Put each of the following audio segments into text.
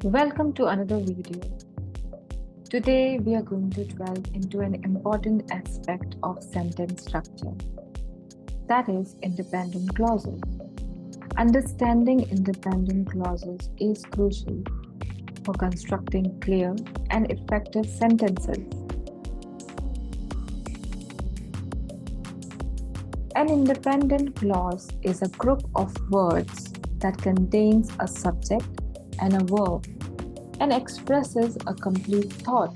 Welcome to another video. Today we are going to delve into an important aspect of sentence structure, that is independent clauses. Understanding independent clauses is crucial for constructing clear and effective sentences. An independent clause is a group of words that contains a subject and a verb and expresses a complete thought.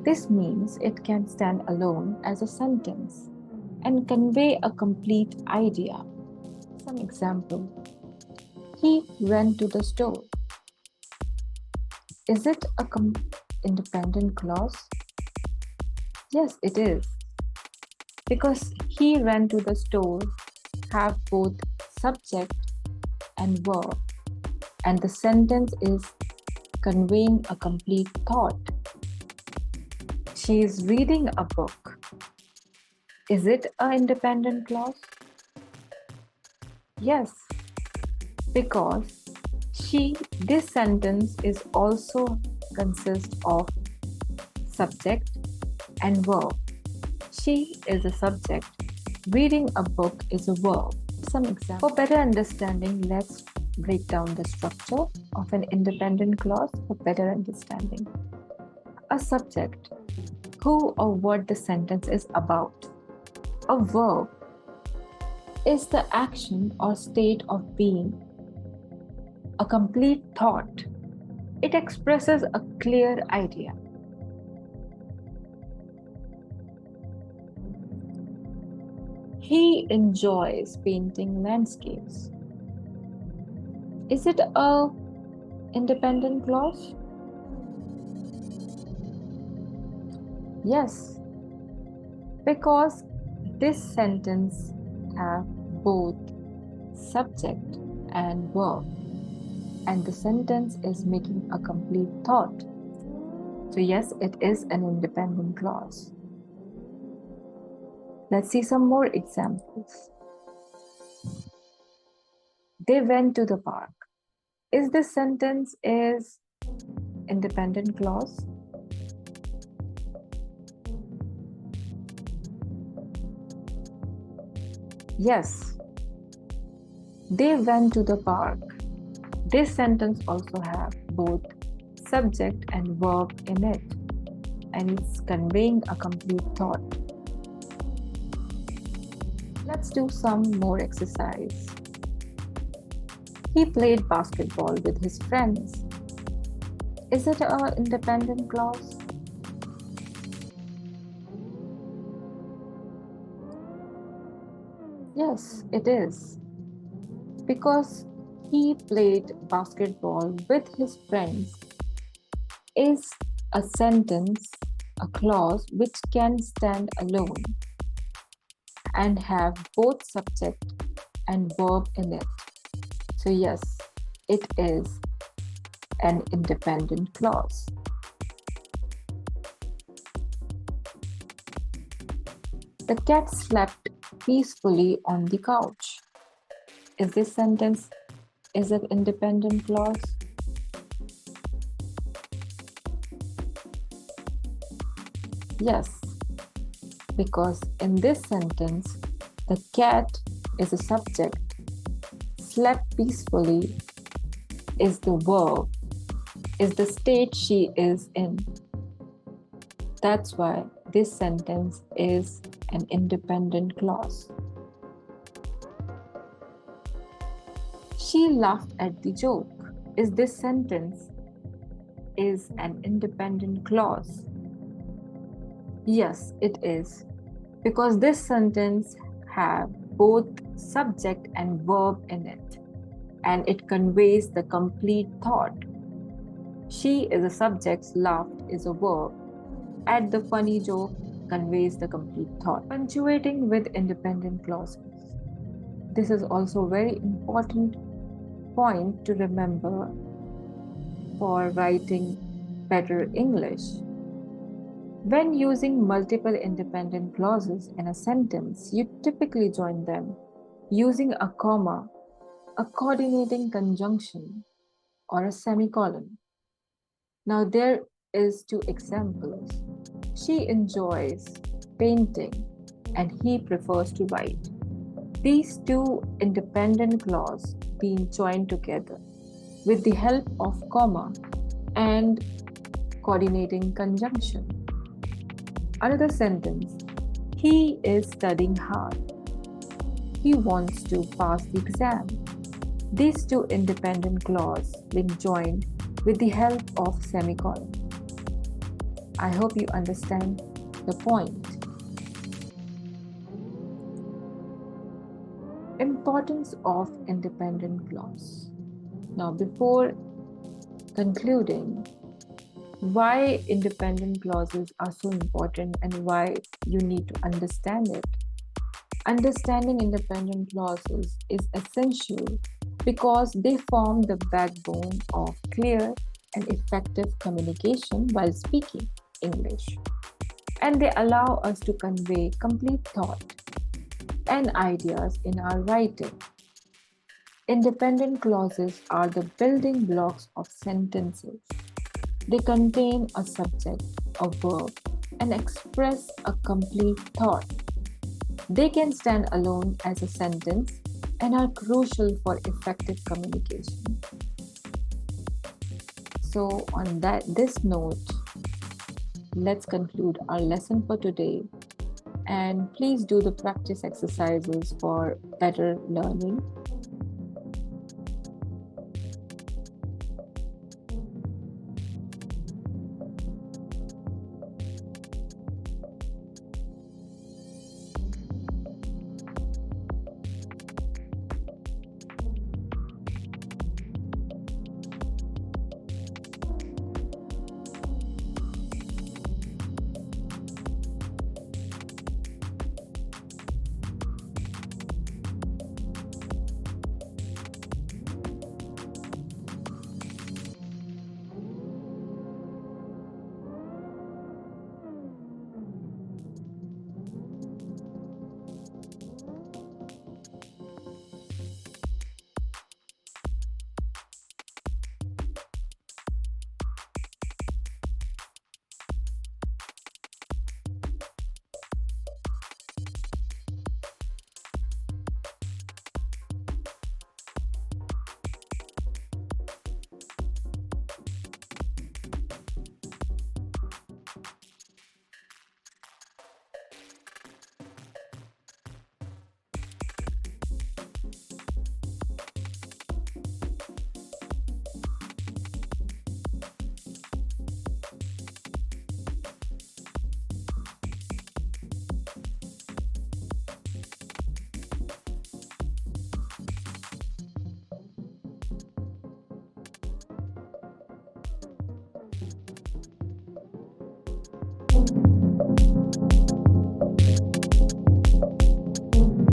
This means it can stand alone as a sentence and convey a complete idea. Some example: he went to the store. Is it a independent clause? Yes, it is. Because he ran to the store have both subject and verb, and the sentence is conveying a complete thought. She is reading a book. Is it an independent clause? Yes, because this sentence is also consists of subject and verb. She is a subject. Reading a book is a verb. Some examples. For better understanding, let's break down the structure of an independent clause for better understanding. A subject, who or what the sentence is about. A verb is the action or state of being. A complete thought. It expresses a clear idea. He enjoys painting landscapes. Is it a independent clause? Yes, because this sentence have both subject and verb, and the sentence is making a complete thought. So yes, it is an independent clause. Let's see some more examples. They went to the park. Is this sentence is independent clause? Yes. They went to the park. This sentence also have both subject and verb in it, and it's conveying a complete thought. Let's do some more exercise. He played basketball with his friends. Is it an independent clause? Yes, it is. Because he played basketball with his friends is a sentence, a clause which can stand alone and have both subject and verb in it. So yes, it is an independent clause. The cat slept peacefully on the couch. Is this sentence an independent clause? Yes, because in this sentence, the cat is a subject, slept peacefully is the verb, is the state she is in. That's why this sentence is an independent clause. She laughed at the joke. Is this sentence is an independent clause? Yes, it is, because this sentence have both subject and verb in it, and it conveys the complete thought. She is a subject, laughed is a verb. At the funny joke conveys the complete thought. Punctuating with independent clauses. This is also a very important point to remember for writing better English. When using multiple independent clauses in a sentence, you typically join them using a comma, a coordinating conjunction, or a semicolon. Now there is two examples. She enjoys painting and he prefers to write. These two independent clauses being joined together with the help of comma and coordinating conjunction. Another sentence, he is studying hard. He wants to pass the exam. These two independent clauses being joined with the help of semicolon. I hope you understand the point. Importance of independent clause. Now, before concluding, why independent clauses are so important and why you need to understand it. Understanding independent clauses is essential because they form the backbone of clear and effective communication while speaking English. And they allow us to convey complete thought and ideas in our writing. Independent clauses are the building blocks of sentences. They contain a subject, a verb, and express a complete thought. They can stand alone as a sentence and are crucial for effective communication. So, on this note, let's conclude our lesson for today. And please do the practice exercises for better learning.